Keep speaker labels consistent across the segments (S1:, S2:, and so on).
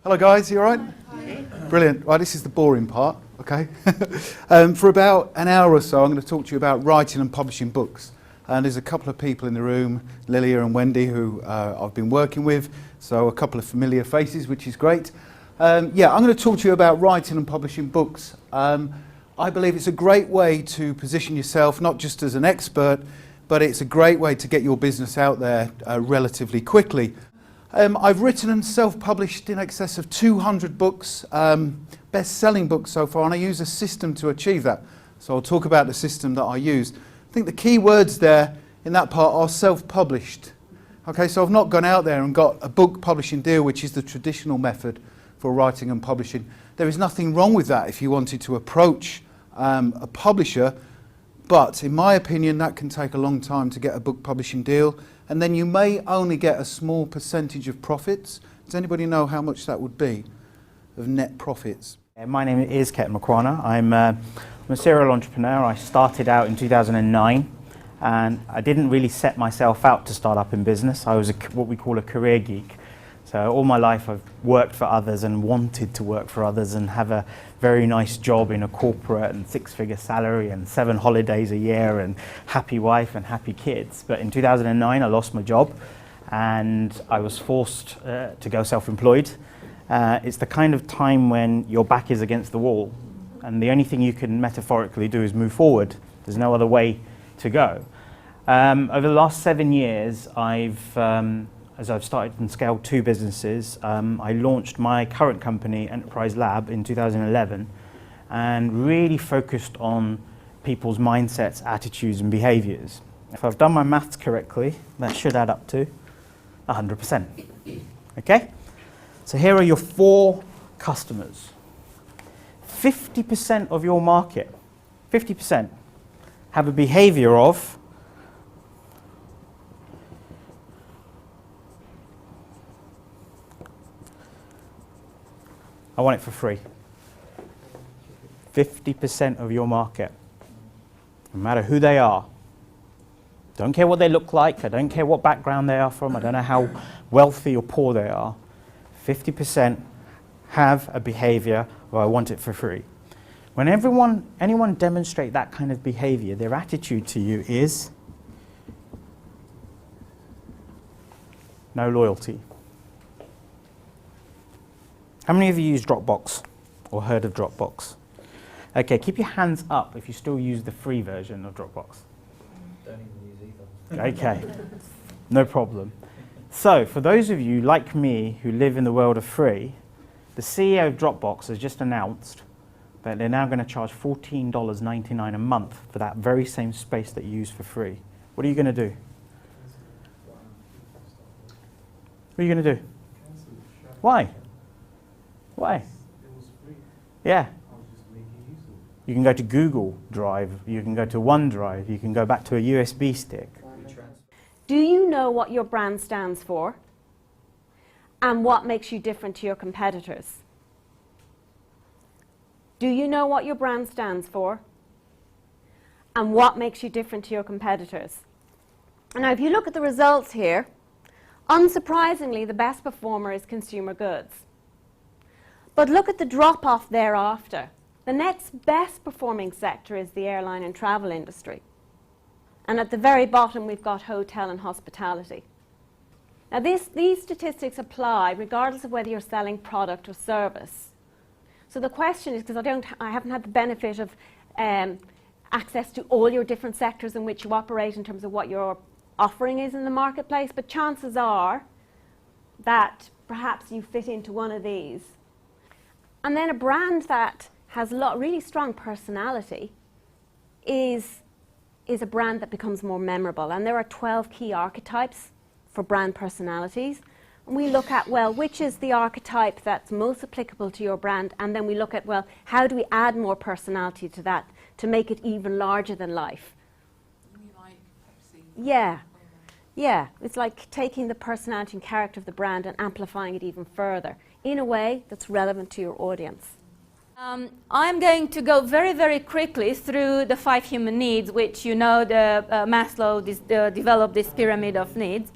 S1: Hello guys, you alright? Brilliant. Right, this is the boring part, okay? For about an hour or so I'm going to talk to you about writing and publishing books. And there's a couple of people in the room, Lilia and Wendy, who I've been working with, so a couple of familiar faces, which is great. Yeah, I'm going to talk to you about writing and publishing books. I believe it's a great way to position yourself, not just as an expert, but it's a great way to get your business out there relatively quickly. I've written and self-published in excess of 200 books, best-selling books so far, and I use a system to achieve that. So I'll talk about the system that I use. I think the key words there in that part are self-published. Okay, so I've not gone out there and got a book publishing deal, which is the traditional method for writing and publishing. There is nothing wrong with that if you wanted to approach a publisher, but in my opinion that can take a long time to get a book publishing deal, and then you may only get a small percentage of profits. Does anybody know how much that would be of net profits?
S2: My name is Ket Makwana. I'm a serial entrepreneur. I started out in 2009 and I didn't really set myself out to start up in business. I was what we call a career geek. So all my life I've worked for others and wanted to work for others and have a very nice job in a corporate and six-figure salary and 7 holidays a year and happy wife and happy kids. But in 2009 I lost my job and I was forced to go self-employed. It's the kind of time when your back is against the wall and the only thing you can metaphorically do is move forward. There's no other way to go. Over the last 7 years as I've started and scaled 2 businesses, I launched my current company, Enterprise Lab, in 2011 and really focused on people's mindsets, attitudes and behaviours. If I've done my maths correctly, that should add up to 100%. Okay? So here are your 4 customers. 50% of your market, 50%, have a behaviour of I want it for free. 50% of your market, no matter who they are. Don't care what they look like, I don't care what background they are from, I don't know how wealthy or poor they are. 50% have a behavior of I want it for free. When anyone demonstrate that kind of behavior, their attitude to you is no loyalty. How many of you use Dropbox or heard of Dropbox? Okay, keep your hands up if you still use the free version of Dropbox.
S3: Don't even use either.
S2: Okay, no problem. So, for those of you like me who live in the world of free, the CEO of Dropbox has just announced that they're now going to charge $14.99 a month for that very same space that you use for free. What are you going to do? What are you going to do? Why? Why? Yeah. You can go to Google Drive, you can go to OneDrive, you can go back to a USB stick.
S4: Do you know what your brand stands for? And what makes you different to your competitors? Do you know what your brand stands for? And what makes you different to your competitors? Now, if you look at the results here, unsurprisingly, the best performer is consumer goods. But look at the drop-off thereafter. The next best performing sector is the airline and travel industry. And at the very bottom we've got hotel and hospitality. Now these statistics apply regardless of whether you're selling product or service. So the question is, because I haven't had the benefit of access to all your different sectors in which you operate in terms of what your offering is in the marketplace, but chances are that perhaps you fit into one of these. And then a brand that has really strong personality is a brand that becomes more memorable. And there are 12 key archetypes for brand personalities. And we look at, well, which is the archetype that's most applicable to your brand? And then we look at, well, how do we add more personality to that to make it even larger than life? Yeah. Yeah, it's like taking the personality and character of the brand and amplifying it even further in a way that's relevant to your audience.
S5: I'm going to go very, very quickly through the 5 human needs, which you know Maslow developed this pyramid of needs.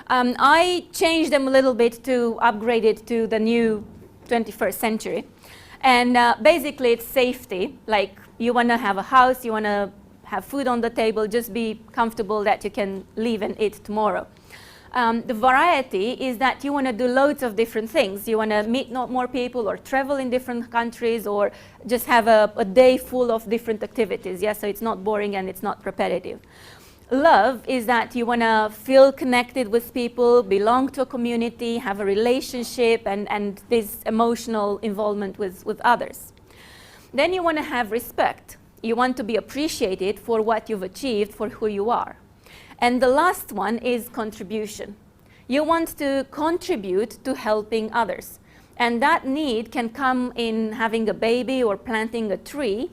S5: I changed them a little bit to upgrade it to the new 21st century. And basically it's safety, like you want to have a house, you want to have food on the table, just be comfortable that you can leave and eat tomorrow. The variety is that you want to do loads of different things. You want to meet more people or travel in different countries or just have a day full of different activities. Yeah? So it's not boring and it's not repetitive. Love is that you want to feel connected with people, belong to a community, have a relationship, and this emotional involvement with others. Then you want to have respect. You want to be appreciated for what you've achieved, for who you are. And the last one is contribution. You want to contribute to helping others. And that need can come in having a baby or planting a tree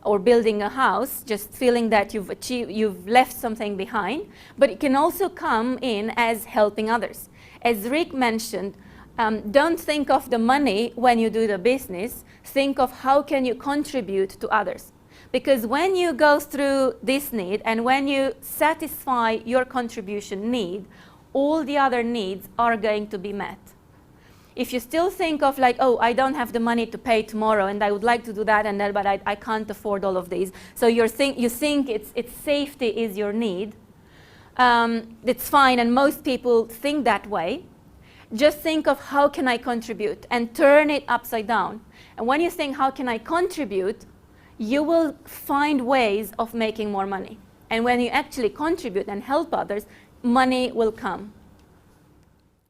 S5: or building a house, just feeling that you've left something behind. But it can also come in as helping others. As Rick mentioned, don't think of the money when you do the business. Think of how can you contribute to others. Because when you go through this need and when you satisfy your contribution need, all the other needs are going to be met. If you still think of like, oh, I don't have the money to pay tomorrow and I would like to do that and that, but I can't afford all of these. So you think it's safety is your need. It's fine, and most people think that way. Just think of how can I contribute and turn it upside down. And when you think how can I contribute, you will find ways of making more money. And when you actually contribute and help others, money will come.